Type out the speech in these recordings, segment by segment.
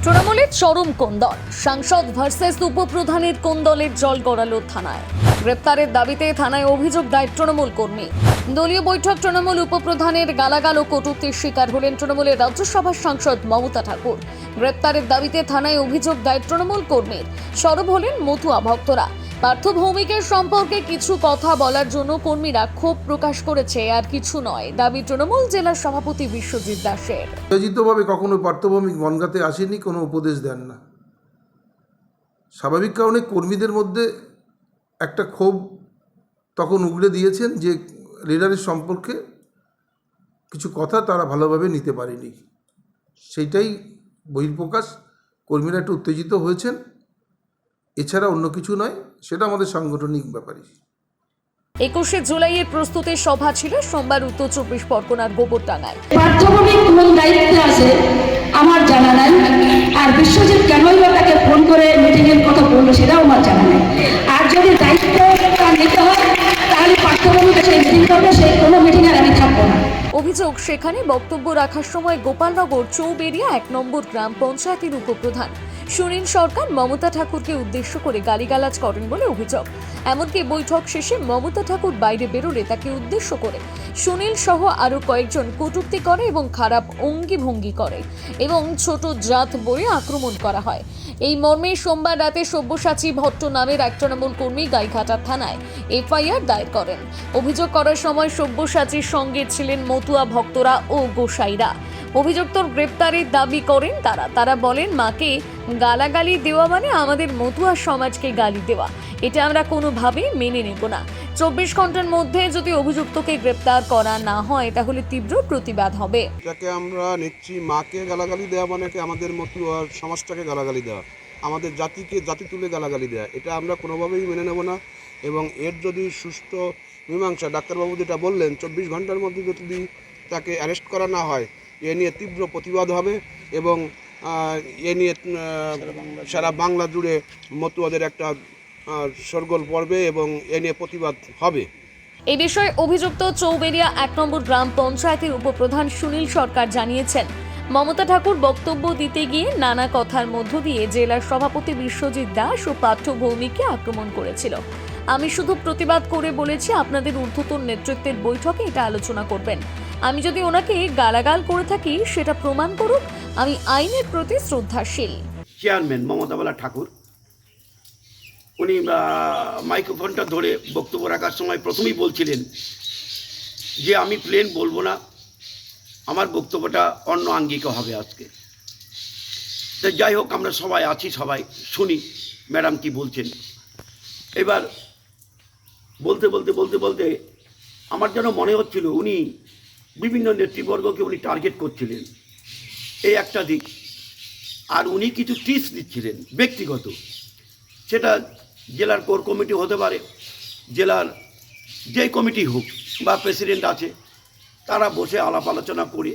তৃণমূলের চরম কোন্দল, সাংসদ ভার্সেস উপপ্রধানের কোন্দলের জল গড়ালো থানায়। গ্রেপ্তারের দাবিতে থানায় অভিযোগ দায়ের তৃণমূল কর্মী। দলীয় বৈঠক তৃণমূল উপপ্রধানের গালাগাল ও কটূক্তির শিকার হলেন তৃণমূলের রাজ্যসভার সাংসদ মমতা ঠাকুর। গ্রেপ্তারের দাবিতে থানায় অভিযোগ দায়ের তৃণমূল কর্মীর। সরব হলেন মতুয়া ভক্তরা। পার্থ ভৌমিকের সম্পর্কে কিছু কথা বলার জন্য কর্মীরা ক্ষোভ প্রকাশ করেছে, আর কিছু নয়। দাবি তৃণমূল জেলার সভাপতি বিশ্বজিৎ দাসের। উত্তেজিতভাবে কখনো পার্থ ভৌমিক বনগাঁতে আসেনি, কোনো উপদেশ দেন না। স্বাভাবিক কারণে কর্মীদের মধ্যে একটা ক্ষোভ তখন উগড়ে দিয়েছেন যে লিডারের সম্পর্কে কিছু কথা তারা ভালোভাবে নিতে পারেনি, সেইটাই বহিঃপ্রকাশ। কর্মীরা একটু উত্তেজিত হয়েছেন, এছাড়া অন্য কিছু নয়। সেটা আমাদের সাংগঠনিক ব্যাপারই। 21শে জুলাইয়ের প্রস্তুতি সভা ছিল সোমবার উত্তর চব্বিশ পরগনার গোবরডাঙ্গায়। পার্থ ভৌমিক কোন দায়িত্বে আছে আমার জানা নাই, আর বিশ্বজিৎ কেনই বা তাকে ফোন করে মিটিংয়ের কথা বললো সেটাও আমার জানা নাই। আর যদি দায়িত্বটা নিতে হয় তাহলে পার্থ ভৌমিক সেই মিটিং করবে, সেই কোনো মিটিংয়ে আমি থাকবো না। অভিযোগ, সেখানে বক্তব্য রাখার সময় গোপালনগর চৌবেরিয়া 1 নম্বর গ্রাম পঞ্চায়েতের উপপ্রধান সুনীল সরকার মমতা ঠাকুরকে উদ্দেশ্য করে গালিগালাজ করেন বলে অভিযোগ। এমনকি বৈঠক শেষে মমতা ঠাকুর বাইরে বেরোলে তাকে উদ্দেশ্য করে সুনীল সহ আরো কয়েকজন কটূক্তি করে এবং খারাপ অঙ্গি ভঙ্গি করে এবং ছোট জাত বলে আক্রমণ করা হয়। এই মর্মে সোমবার রাতে সব্যসাচী ভট্ট নামের এক তৃণমূল কর্মী গাইঘাটা থানায় এফআইআর দায়ের করেন। অভিযোগ করার সময় সব্যসাচীর সঙ্গে ছিলেন মতুয়া ভক্তরা ও গোসাইরা। অভিযুক্তর গ্রেপ্তারের দাবি করেন তারা বলেন, মাকে গালাগালি দেওয়া মানে আমাদের মতুয়া সমাজকে গালি দেওয়া, এটা আমরা কোনোভাবেই মেনে নেব না। 24 ঘন্টার মধ্যে যদি অভিযুক্তকে গ্রেপ্তার করা না হয় তাহলে তীব্র প্রতিবাদ হবে। যাকে আমরা নিচ্ছি, মাকে গালাগালি দেওয়া মানে কি আমাদের মতুয়া সমাজটাকে গালাগালি দেওয়া, আমাদের জাতি তুলে গালাগালি দেওয়া, এটা আমরা কোনোভাবেই মেনে নেব না। এবং এর যদি সুষ্ঠু মীমাংসা, ডাক্তারবাবু যেটা বললেন 24 ঘন্টার মধ্যে যদি তাকে অ্যারেস্ট করা না হয়, এ নিয়ে তীব্র প্রতিবাদ হবে এবং এ নিয়ে সারা বাংলা জুড়ে মতুয়াদের একটা শোরগোল পড়বে এবং এ নিয়ে প্রতিবাদ হবে। এই বিষয়ে অভিযুক্ত চৌবেরিয়া 1 নম্বর গ্রাম পঞ্চায়েতের উপপ্রধান সুনীল সরকার জানিয়েছেন, মমতা ঠাকুর বক্তব্য দিতে গিয়ে নানা কথার মধ্য দিয়ে জেলার সভাপতি বিশ্বজিৎ দাস ও পার্থ ভৌমিককে আক্রমণ করেছিল। আমি শুধু প্রতিবাদ করে বলেছি আপনাদের ঊর্ধ্বতন নেতৃত্বের বৈঠকে এটা আলোচনা করবেন। আমি যদি ওনাকে গালাগাল করে থাকি সেটা প্রমাণ করুক, আমি আইনের প্রতি শ্রদ্ধাশীল। চেয়ারম্যান মমতা ঠাকুর উনি মাইক্রোফোনটা ধরে বক্তব্য রাখার সময় প্রথমেই বলছিলেন যে আমি প্লেন বলবো না, আমার বক্তব্যটা অন্য আঙ্গিকে হবে আজকে। তো যাই হোক, আমরা সবাই আছি, সবাই শুনি ম্যাডাম কি বলছেন। এবার বলতে বলতে বলতে বলতে আমার যেন মনে হচ্ছিল উনি বিভিন্ন নেতৃবর্গকে উনি টার্গেট করছিলেন, এই একটা দিক। আর উনি কিছু টিপস দিচ্ছিলেন ব্যক্তিগত, সেটা জেলার কোর কমিটি হতে পারে, জেলার যে কমিটি হোক বা প্রেসিডেন্ট আছে, তারা বসে আলাপ আলোচনা করে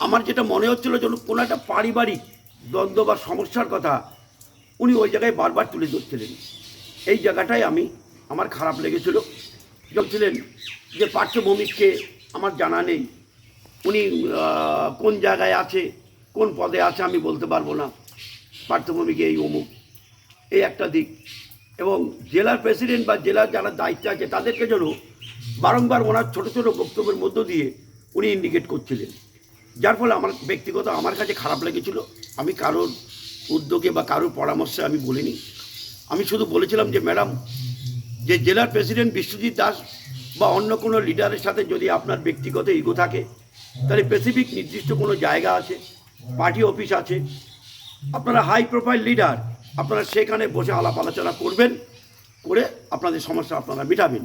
আমার যেটা মনে হচ্ছিল যেন কোনো একটা পারিবারিক দ্বন্দ্ব বা সমস্যার কথা উনি ওই জায়গায় বারবার তুলে ধরছিলেন। এই জায়গাটাই আমার খারাপ লেগেছিল। বলছিলেন যে পার্থ ভৌমিককে আমার জানা নেই, উনি কোন জায়গায় আছে, কোন পদে আছে আমি বলতে পারবো না, পার্থ ভৌমিক এই অমুক, এই একটা দিক। এবং জেলার প্রেসিডেন্ট বা জেলার যারা দায়িত্বে আছে তাদেরকে যেন বারংবার ওনার ছোটো ছোটো বক্তব্যের মধ্য দিয়ে উনি ইন্ডিকেট করছিলেন, যার ফলে আমার ব্যক্তিগত আমার কাছে খারাপ লেগেছিল। আমি কারোর উদ্যোগে বা কারোর পরামর্শে আমি বলিনি, আমি শুধু বলেছিলাম যে ম্যাডাম, যে জেলার প্রেসিডেন্ট বিশ্বজিৎ দাস বা অন্য কোনো লিডারের সাথে যদি আপনার ব্যক্তিগত ইগো থাকে, তাহলে স্পেসিফিক নির্দিষ্ট কোনো জায়গা আছে, পার্টি অফিস আছে, আপনারা হাই প্রোফাইল লিডার, আপনারা সেখানে বসে আলাপ আলোচনা করবেন, করে আপনাদের সমস্যা আপনারা মেটাবেন।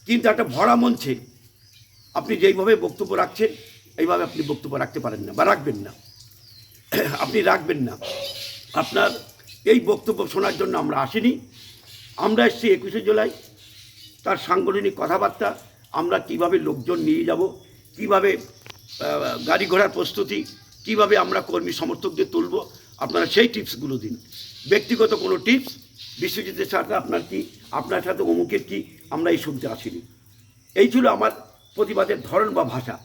কিন্তু একটা ভরা মঞ্চে আপনি যেইভাবে বক্তব্য রাখছেন, এইভাবে আপনি বক্তব্য রাখতে পারেন না বা রাখবেন না, আপনি রাখবেন না। আপনার এই বক্তব্য শোনার জন্য আমরা আসিনি, আমরা এসেছি 21শে জুলাই তার সাংগঠনিক কথাবার্তা, আমরা কিভাবে লোকজন নিয়ে যাব, কিভাবে গাড়ি ঘোড়ার প্রস্তুতি, কিভাবে আমরা কর্মী সমর্থকদের তুলব, আপনারা সেই টিপসগুলো দিন। ব্যক্তিগত কোনো টিপস, বিশ্বজিতের সাথে আপনার কি, আপনার সাথে অমুকের কি, আমরা এই শুনতে আসিনি। এই ছিল আমার প্রতিবাদের ধরন বা ভাষা।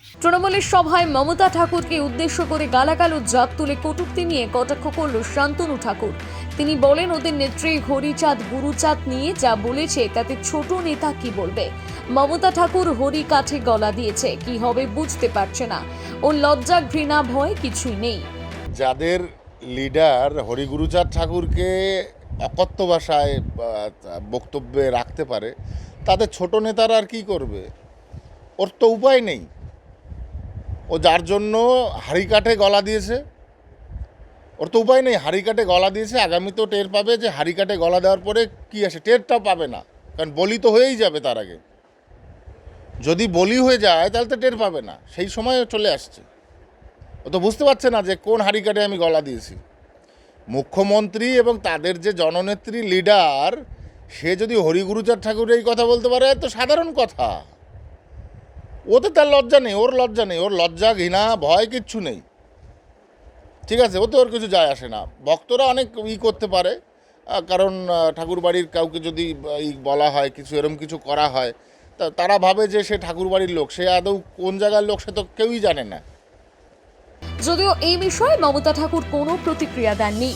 তৃণমূলের সভায় মমতা ঠাকুরকে উদ্দেশ্য করে গালাগাল ও জাত তুলে কটূক্তি নিয়ে কটাক্ষ করল শান্তনু ঠাকুর। তিনি বলেন, ওদের নেত্রী হরিচাঁদ গুরুচাঁদ নিয়ে যা বলেছে তাতে ছোট নেতা কি বলবে। মমতা ঠাকুর হরি কাঠে গলা দিয়েছে, কি হবে বুঝতে পারছে না। ও লজ্জা ঘৃণা ভয় কিছুই নেই। যাদের লিডার হরিগুরুচাঁদ ঠাকুরকে অকথ্য ভাষায় বক্তব্যে রাখতে পারে, তাদের ছোট নেতারা আর কি করবে? ওর তো উপায় নেই। ও যার জন্য হাড়িকাঠে গলা দিয়েছে, ওর তো উপায় নেই। হাড়িকাঠে গলা দিয়েছে, আগামীতেও টের পাবে যে হাড়িকাঠে গলা দেওয়ার পরে কি আসে, টেরটাও পাবে না, কারণ বলি তো হয়েই যাবে তার আগে। যদি বলি হয়ে যায় তাহলে তো টের পাবে না, সেই সময় চলে আসছে। ও তো বুঝতে পারছে না যে কোন হাড়িকাঠে আমি গলা দিয়েছি। মুখ্যমন্ত্রী এবং তাদের যে জননেত্রী লিডার, সে যদি হরিগুরুচাঁদ ঠাকুর এই কথা বলতে পারে তো সাধারণ কথা। ওতে তার লজ্জা নেই, ওর লজ্জা নেই, ওর লজ্জা ঘৃণা ভয় কিচ্ছু নেই। ঠিক আছে, ওতে ওর কিছু যায় আসে না। ভক্তরা অনেক করতে পারে, কারণ ঠাকুরবাড়ির কাউকে যদি বলা হয় কিছু, এরম কিছু করা হয়, তারা ভাবে যে সে ঠাকুরবাড়ির লোক। সে আদৌ কোন জায়গার লোক সে তো কেউই জানে না। যদিও এই বিষয়ে মমতা ঠাকুর কোনো প্রতিক্রিয়া দেননি।